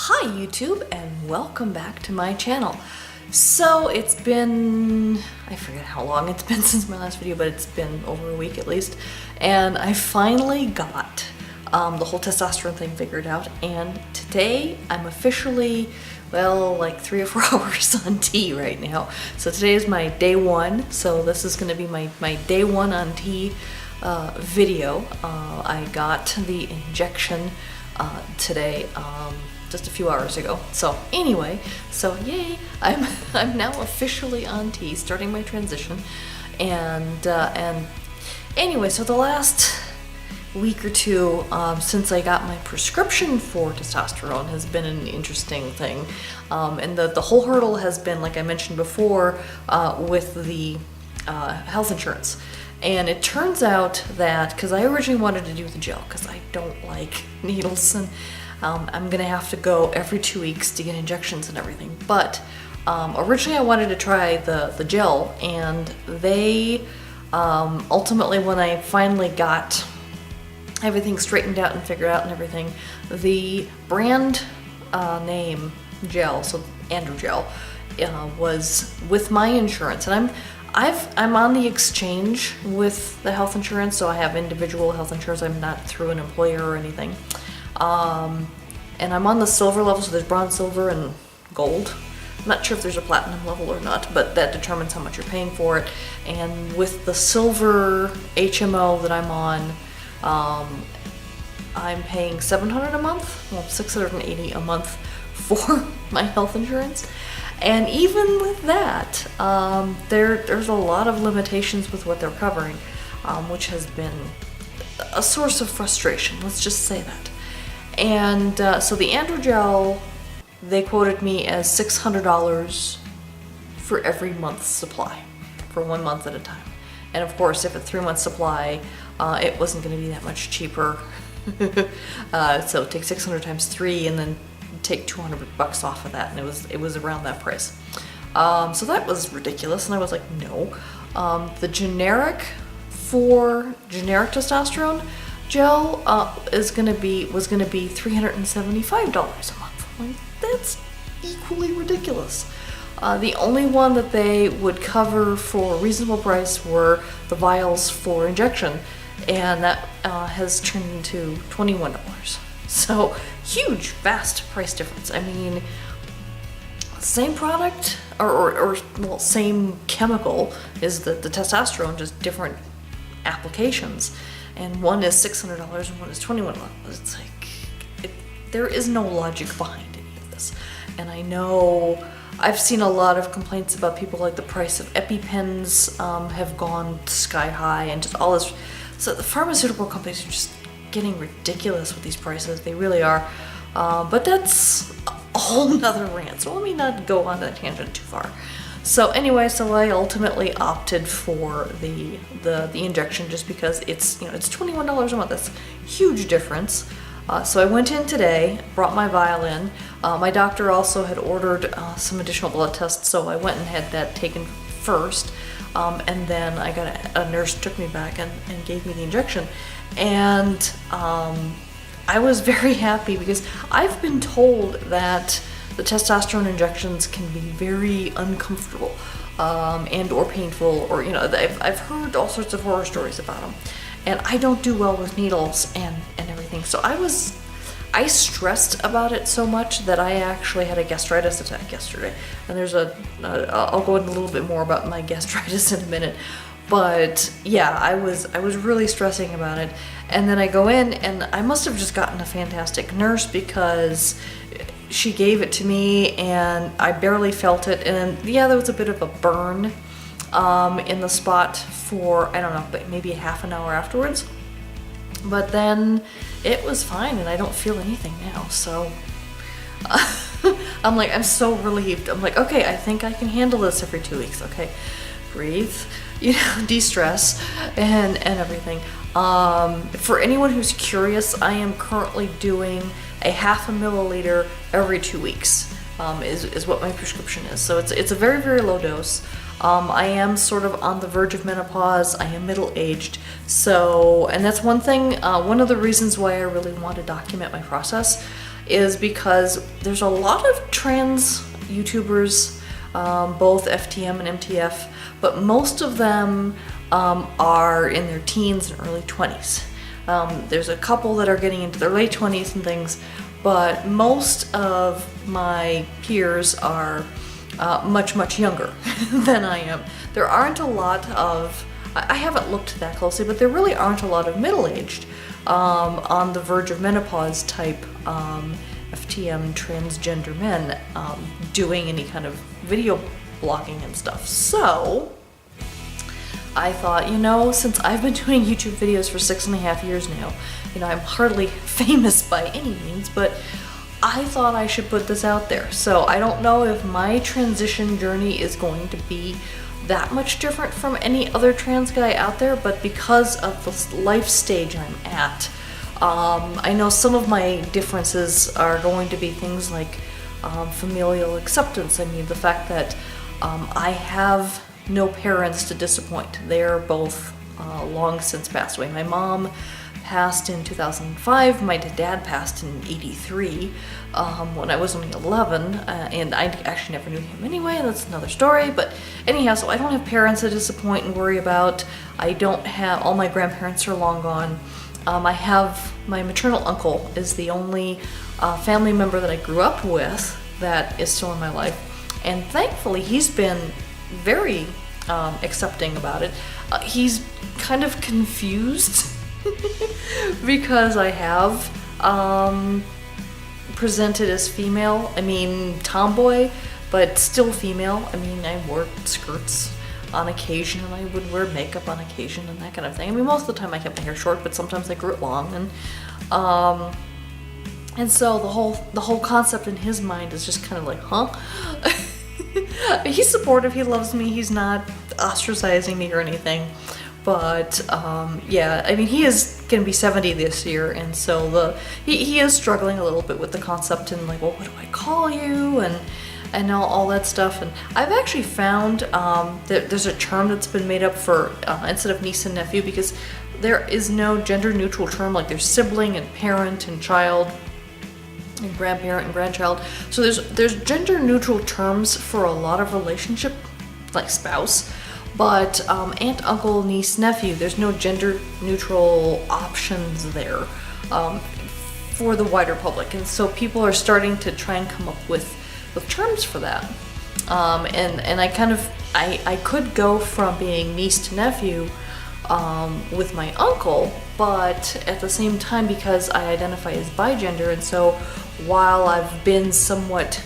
Hi YouTube, and welcome back to my channel. So it's been, I forget how long it's been since my last video, but it's been over a week at least, and I finally got the whole testosterone thing figured out, and today I'm officially, well, like 3 or 4 hours on T right now. So today is my day one, so this is going to be my day one on T video. I got the injection today, just a few hours ago. So anyway, so yay, I'm now officially on T, starting my transition, and anyway, so the last week or two since I got my prescription for testosterone has been an interesting thing, and the whole hurdle has been, like I mentioned before, with the health insurance. And it turns out that, because I originally wanted to do the gel, because I don't like needles, and I'm gonna have to go every 2 weeks to get injections and everything. But originally I wanted to try the gel, and they ultimately, when I finally got everything straightened out and figured out and everything, the brand name gel, so Androgel, was with my insurance, and I'm on the exchange with the health insurance, so I have individual health insurance. I'm not through an employer or anything. And I'm on the silver level, so there's bronze, silver, and gold. I'm not sure if there's a platinum level or not, but that determines how much you're paying for it. And with the silver HMO that I'm on, I'm paying $700 a month, well, $680 a month for my health insurance. And even with that, there's a lot of limitations with what they're covering, which has been a source of frustration, let's just say that. And so the Androgel, they quoted me as $600 for every month's supply, for 1 month at a time. And of course, if it's 3 months supply, it wasn't going to be that much cheaper. So take 600 times 3 and then take $200 off of that, and it was around that price. So that was ridiculous, and I was like, no. The generic testosterone gel was gonna be $375 a month. Like, that's equally ridiculous. The only one that they would cover for a reasonable price were the vials for injection, and that has turned into $21. So huge, vast price difference. I mean, same product, or well, same chemical is the testosterone, just different applications. And one is $600 and one is $21. It's like, there is no logic behind any of this. And I know I've seen a lot of complaints about people, like the price of EpiPens have gone sky high, and just all this. So the pharmaceutical companies are just getting ridiculous with these prices. They really are. But that's a whole nother rant, so let me not go on that tangent too far. So anyway, so I ultimately opted for the injection, just because it's $21 a month. That's a huge difference. So I went in today, brought my vial in. My doctor also had ordered some additional blood tests, so I went and had that taken first. And then I got a nurse took me back and gave me the injection. And I was very happy, because I've been told that the testosterone injections can be very uncomfortable and or painful, or I've heard all sorts of horror stories about them, and I don't do well with needles and everything. So I stressed about it so much that I actually had a gastritis attack yesterday. And there's I'll go into a little bit more about my gastritis in a minute. But yeah, I was really stressing about it. And then I go in, and I must have just gotten a fantastic nurse, because she gave it to me and I barely felt it. And yeah, there was a bit of a burn in the spot for, I don't know, but maybe a half an hour afterwards. But then it was fine, and I don't feel anything now. So I'm like, I'm so relieved. I'm like, okay, I think I can handle this every 2 weeks. Okay, breathe, de-stress and everything. For anyone who's curious, I am currently doing a 0.5 milliliter every 2 weeks, is what my prescription is. So it's a very, very low dose. I am sort of on the verge of menopause. I am middle-aged, so, and that's one thing, one of the reasons why I really want to document my process is because there's a lot of trans YouTubers, both FTM and MTF, but most of them are in their teens and early 20s. There's a couple that are getting into their late 20s and things, but most of my peers are much younger than I am. There aren't a lot of, I haven't looked that closely, but there really aren't a lot of middle-aged, on the verge of menopause type FTM transgender men doing any kind of video blogging and stuff. So I thought, you know, since I've been doing YouTube videos for 6.5 years now, you know, I'm hardly famous by any means, but I thought I should put this out there. So I don't know if my transition journey is going to be that much different from any other trans guy out there, but because of the life stage I'm at, I know some of my differences are going to be things like familial acceptance. I mean, the fact that I have no parents to disappoint. They're both long since passed away. My mom passed in 2005, my dad passed in '83 when I was only 11, and I actually never knew him anyway, that's another story, but anyhow, so I don't have parents to disappoint and worry about. I don't have, all my grandparents are long gone. I have, my maternal uncle is the only family member that I grew up with that is still in my life, and thankfully he's been very accepting about it. He's kind of confused because I have presented as female. I mean, tomboy, but still female. I mean, I wore skirts on occasion, and I would wear makeup on occasion and that kind of thing. I mean, most of the time I kept my hair short, but sometimes I grew it long, and so the whole concept in his mind is just kind of like, huh? He's supportive, he loves me, he's not ostracizing me or anything, but yeah, I mean, he is gonna be 70 this year, and so he is struggling a little bit with the concept and like, well, what do I call you, and all that stuff. And I've actually found that there's a term that's been made up for instead of niece and nephew, because there is no gender neutral term. Like, there's sibling and parent and child and grandparent and grandchild. So there's gender neutral terms for a lot of relationship, like spouse, but aunt, uncle, niece, nephew, there's no gender neutral options there for the wider public. And so people are starting to try and come up with terms for that. And I kind of, I could go from being niece to nephew with my uncle, but at the same time, because I identify as bigender, and so while I've been somewhat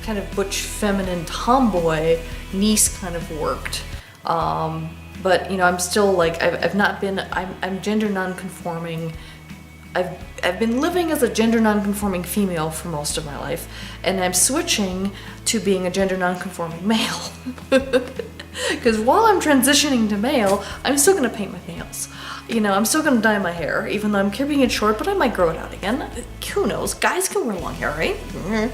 kind of butch feminine tomboy, niece kind of worked. But you know, I'm still like, I've not been, I'm gender non-conforming. I've been living as a gender non-conforming female for most of my life, and I'm switching to being a gender non-conforming male. Because while I'm transitioning to male, I'm still gonna paint my nails. You know, I'm still gonna dye my hair, even though I'm keeping it short, but I might grow it out again. Who knows? Guys can wear long hair, right?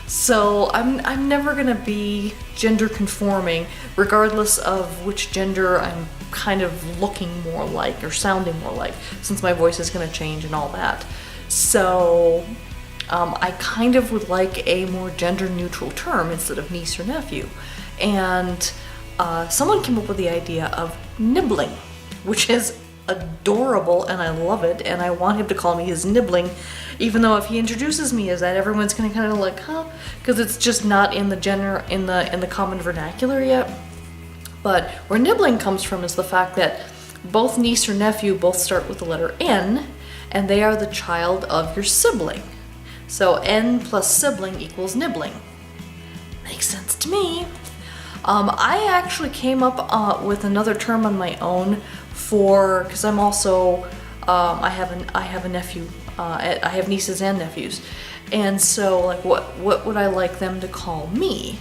So I'm never gonna be gender conforming, regardless of which gender I'm kind of looking more like or sounding more like, since my voice is gonna change and all that. So I kind of would like a more gender neutral term instead of niece or nephew. And someone came up with the idea of nibbling, which is adorable, and I love it, and I want him to call me his nibbling, even though if he introduces me as that, everyone's gonna kind of like, huh, because it's just not in the gender, in the common vernacular yet. But where nibbling comes from is the fact that both niece or nephew both start with the letter N, and they are the child of your sibling. So N plus sibling equals nibbling. Makes sense to me. I actually came up with another term on my own for, because I'm also, I have a nephew, I have nieces and nephews, and so like what would I like them to call me?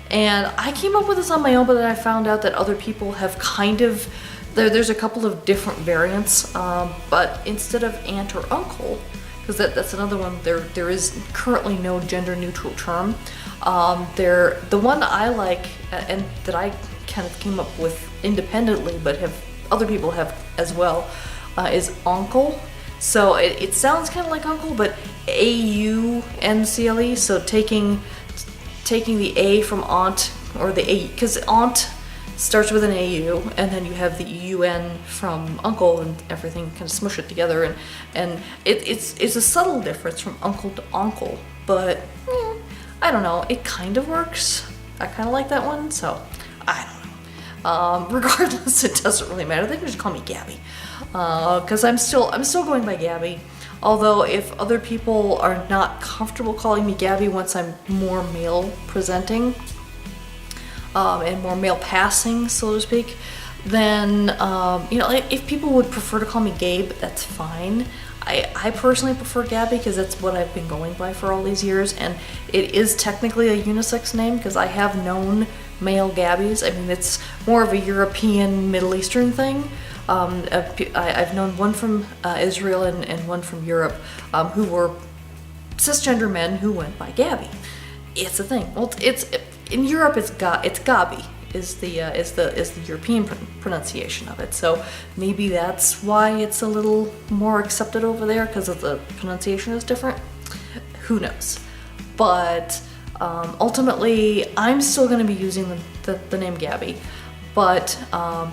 And I came up with this on my own, but then I found out that other people have kind of, there's a couple of different variants, but instead of aunt or uncle, because that's another one, there is currently no gender neutral term. The one I like, and that I kind of came up with independently, but have other people have as well, is uncle, So it sounds kind of like uncle, but A-U-N-C-L-E, so taking the A from aunt, or the A, because aunt starts with an A-U, and then you have the U-N from uncle, and everything kind of smush it together, and it's a subtle difference from uncle to uncle, but I don't know, it kind of works. I kind of like that one, so I don't know. Regardless, it doesn't really matter. They can just call me Gabby, because I'm still going by Gabby. Although if other people are not comfortable calling me Gabby once I'm more male presenting, and more male passing, so to speak, then, you know, if people would prefer to call me Gabe, that's fine. I personally prefer Gabby because that's what I've been going by for all these years, and it is technically a unisex name because I have known male Gabbies. I mean, it's more of a European, Middle Eastern thing. I've known one from Israel and one from Europe, who were cisgender men who went by Gabby. It's a thing. Well, in Europe it's Gabi is the European pronunciation of it. So maybe that's why it's a little more accepted over there, because of the pronunciation is different. Who knows? But ultimately, I'm still going to be using the name Gabby. But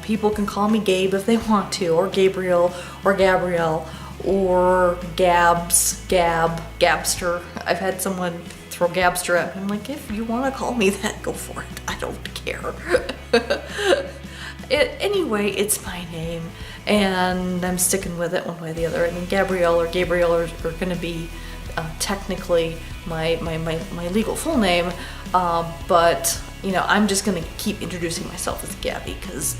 people can call me Gabe if they want to, or Gabriel, or Gabrielle, or Gabs, Gab, Gabster. I've had someone throw Gabster at me. I'm like, if you want to call me that, go for it. I don't care. Anyway, it's my name, and I'm sticking with it one way or the other. I mean, Gabrielle or Gabriel are going to be technically my legal full name, but you know, I'm just going to keep introducing myself as Gabby because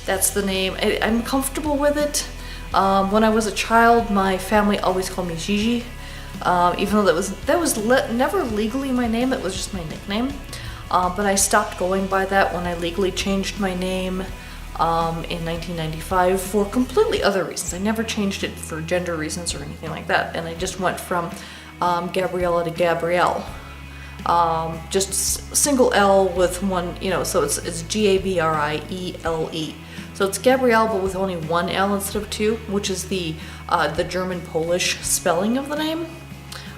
that's the name. I'm comfortable with it. When I was a child, my family always called me Gigi, even though that was never legally my name. It was just my nickname. But I stopped going by that when I legally changed my name in 1995 for completely other reasons. I never changed it for gender reasons or anything like that, and I just went from Gabriella to Gabrielle. Just single L with one, you know, so it's Gabriele. So it's Gabrielle, but with only one L instead of two, which is the German-Polish spelling of the name.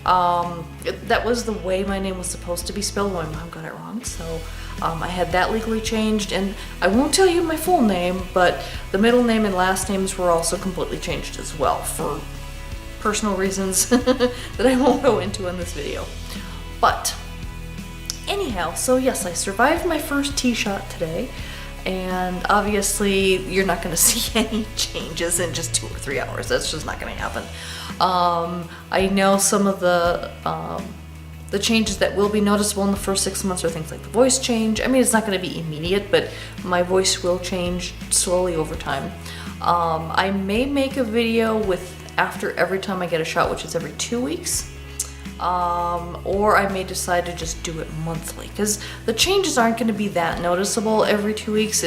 That was the way my name was supposed to be spelled. My mom got it wrong, so I had that legally changed. And I won't tell you my full name, but the middle name and last names were also completely changed as well for personal reasons that I won't go into in this video. But anyhow, so yes, I survived my first T-shot today, and obviously you're not going to see any changes in just 2 or 3 hours. That's just not going to happen. I know some of the changes that will be noticeable in the first 6 months are things like the voice change. I mean, it's not going to be immediate, but my voice will change slowly over time. I may make a video with after every time I get a shot, which is every 2 weeks. Or I may decide to just do it monthly, because the changes aren't going to be that noticeable every 2 weeks.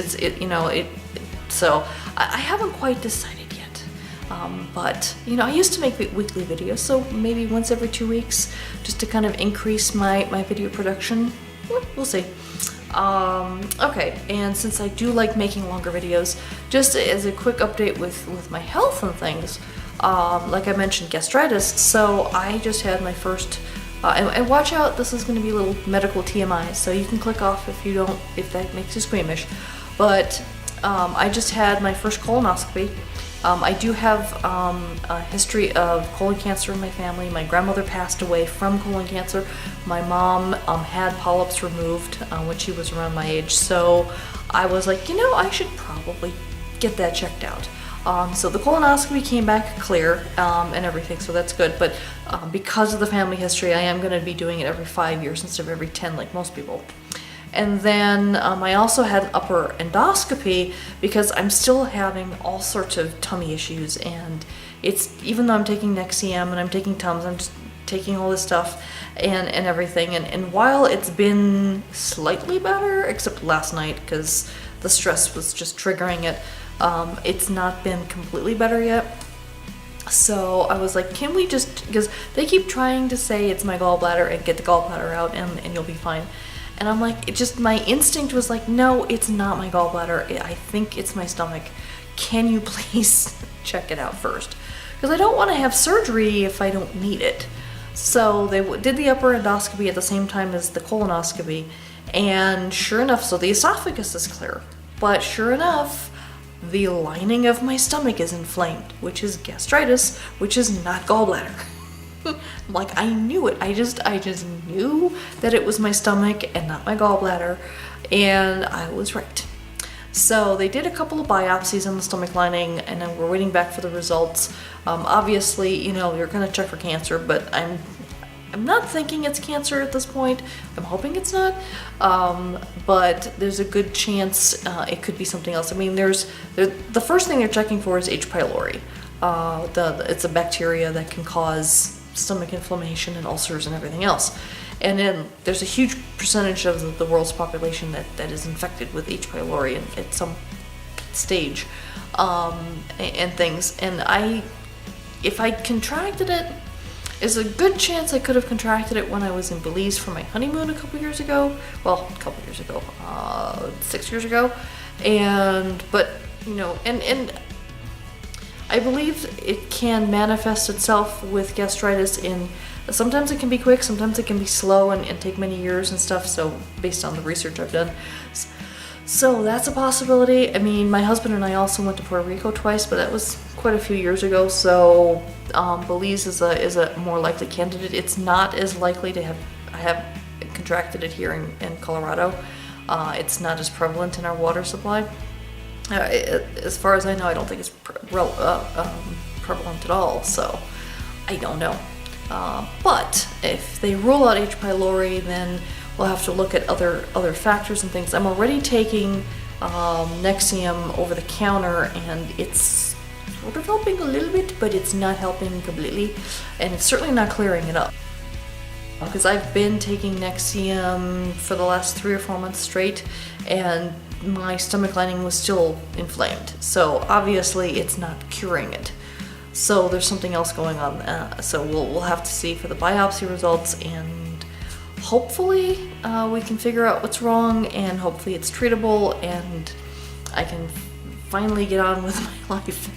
So I haven't quite decided yet. But you know, I used to make weekly videos, so maybe once every 2 weeks, just to kind of increase my video production. We'll see. Okay, and since I do like making longer videos, just as a quick update with my health and things. Like I mentioned, gastritis, so I just had my first, and watch out, this is going to be a little medical TMI, so you can click off if that makes you squeamish, but I just had my first colonoscopy. I do have a history of colon cancer in my family. My grandmother passed away from colon cancer. My mom had polyps removed when she was around my age, so I was like, you know, I should probably get that checked out. So the colonoscopy came back clear and everything, so that's good. But because of the family history, I am going to be doing it every 5 years instead of every 10 like most people. And then I also had an upper endoscopy because I'm still having all sorts of tummy issues, and it's, even though I'm taking Nexium and I'm taking Tums, I'm just taking all this stuff and everything. And while it's been slightly better, except last night because the stress was just triggering it, it's not been completely better yet. So I was like, can we just, because they keep trying to say it's my gallbladder and get the gallbladder out and you'll be fine. And I'm like, it just, my instinct was like, no, it's not my gallbladder. I think it's my stomach. Can you please check it out first? because I don't want to have surgery if I don't need it. So they did the upper endoscopy at the same time as the colonoscopy, and sure enough, so the esophagus is clear, but sure enough, the lining of my stomach is inflamed, which is gastritis, which is not gallbladder. Like, I knew it. I just knew that it was my stomach and not my gallbladder, and I was right. So they did a couple of biopsies on the stomach lining, and then we're waiting back for the results. Obviously, you know, you're gonna check for cancer, but I'm not thinking it's cancer at this point. I'm hoping it's not, but there's a good chance it could be something else. I mean, the first thing they're checking for is H. pylori. It's a bacteria that can cause stomach inflammation and ulcers and everything else. And then there's a huge percentage of the world's population that is infected with H. pylori at some stage, and things. And if I contracted it, there's a good chance I could have contracted it when I was in Belize for my honeymoon a couple years ago. Well, a couple years ago, 6 years ago. But you know, and I believe it can manifest itself with gastritis in, sometimes it can be quick, sometimes it can be slow and take many years and stuff, so based on the research I've done. So that's a possibility. I mean, my husband and I also went to Puerto Rico twice, but that was quite a few years ago, so Belize is a more likely candidate. It's not as likely to have contracted it here in Colorado. It's not as prevalent in our water supply. As far as I know, I don't think it's prevalent at all, so I don't know. But if they rule out H. pylori, then we'll have to look at other factors and things. I'm already taking Nexium over the counter, and it's sort of helping a little bit, but it's not helping completely, and it's certainly not clearing it up. Because I've been taking Nexium for the last 3 or 4 months straight, and my stomach lining was still inflamed. So obviously it's not curing it. So there's something else going on. So we'll have to see for the biopsy results, and hopefully we can figure out what's wrong, and hopefully it's treatable, and I can finally get on with my life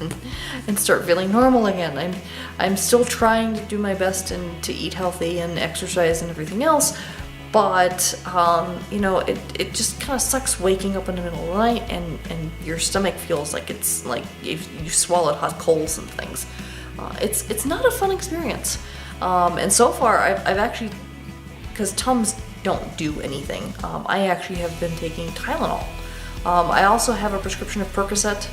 and start feeling normal again. I'm still trying to do my best and to eat healthy and exercise and everything else, but you know, it just kind of sucks waking up in the middle of the night and your stomach feels like it's like you swallowed hot coals and things. It's not a fun experience. And so far I've actually, because Tums don't do anything, I actually have been taking Tylenol. I also have a prescription of Percocet,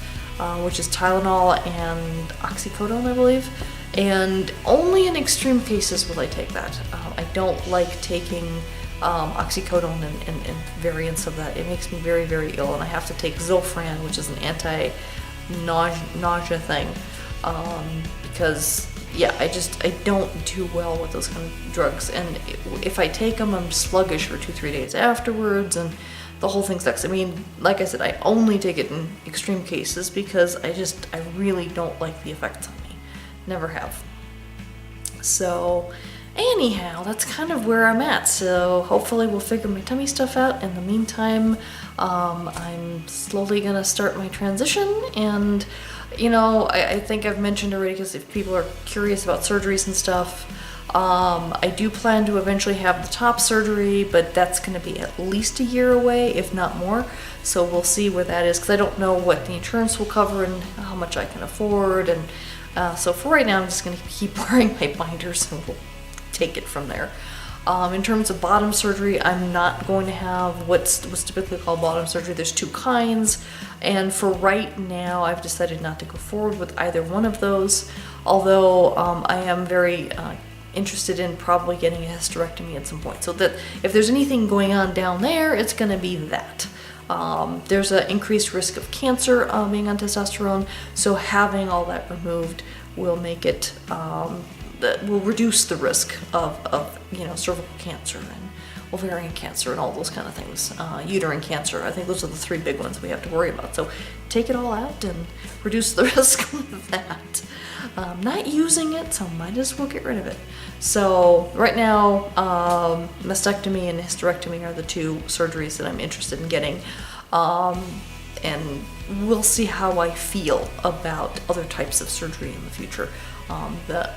which is Tylenol and oxycodone, I believe. And only in extreme cases will I take that. I don't like taking oxycodone and variants of that. It makes me very, very ill, and I have to take Zofran, which is an anti-nausea thing, because yeah, I don't do well with those kind of drugs, and if I take them, I'm sluggish for 2-3 days afterwards, and the whole thing sucks. I mean, like I said, I only take it in extreme cases because I really don't like the effects on me. Never have. So anyhow, that's kind of where I'm at. So hopefully we'll figure my tummy stuff out. In the meantime, I'm slowly gonna start my transition, and you know, I think I've mentioned already, because if people are curious about surgeries and stuff, I do plan to eventually have the top surgery, but that's going to be at least a year away, if not more. So we'll see where that is, because I don't know what the insurance will cover and how much I can afford. And so for right now, I'm just going to keep wearing my binders, and we'll take it from there. In terms of bottom surgery, I'm not going to have what's typically called bottom surgery. There's 2 kinds, and for right now, I've decided not to go forward with either one of those, although I am very interested in probably getting a hysterectomy at some point, so that if there's anything going on down there, it's going to be that. There's an increased risk of cancer being on testosterone, so having all that removed will make it, will reduce the risk of you know, cervical cancer and ovarian cancer and all those kind of things. Uterine cancer, I think those are the 3 big ones we have to worry about. So take it all out and reduce the risk of that. Not using it, so might as well get rid of it. So right now, mastectomy and hysterectomy are the 2 surgeries that I'm interested in getting. And we'll see how I feel about other types of surgery in the future. The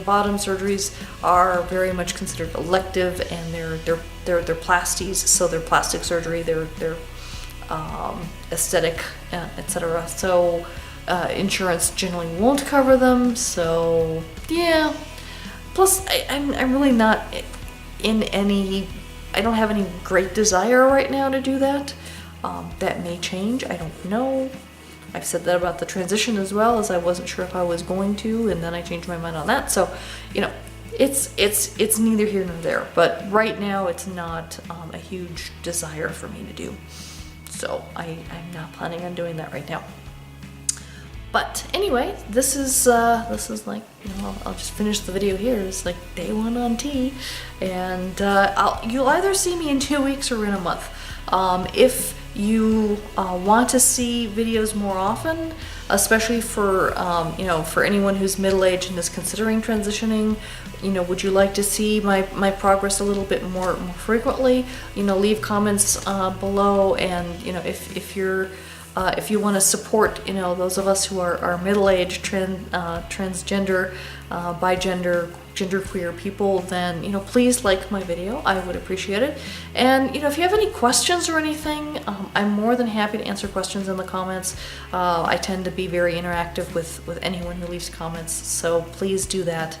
bottom surgeries are very much considered elective, and they're plasties, so they're plastic surgery, they're aesthetic, etc. So insurance generally won't cover them. So yeah. Plus, I'm really not in any. I don't have any great desire right now to do that. That may change. I don't know. I've said that about the transition as well, as I wasn't sure if I was going to, and then I changed my mind on that. So, you know, it's neither here nor there. But right now, it's not a huge desire for me to do. So I'm not planning on doing that right now. But anyway, this is like, you know, I'll just finish the video here. It's like day one on T, and you'll either see me in 2 weeks or in a month. If you want to see videos more often, especially for you know, for anyone who's middle-aged and is considering transitioning, you know, would you like to see my progress a little bit more frequently? You know, leave comments below, and you know, if you want to support, you know, those of us who are middle-aged, transgender, bigender, genderqueer people, then, you know, please like my video. I would appreciate it. And, you know, if you have any questions or anything, I'm more than happy to answer questions in the comments. I tend to be very interactive with anyone who leaves comments, so please do that.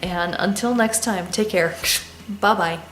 And until next time, take care. Bye-bye.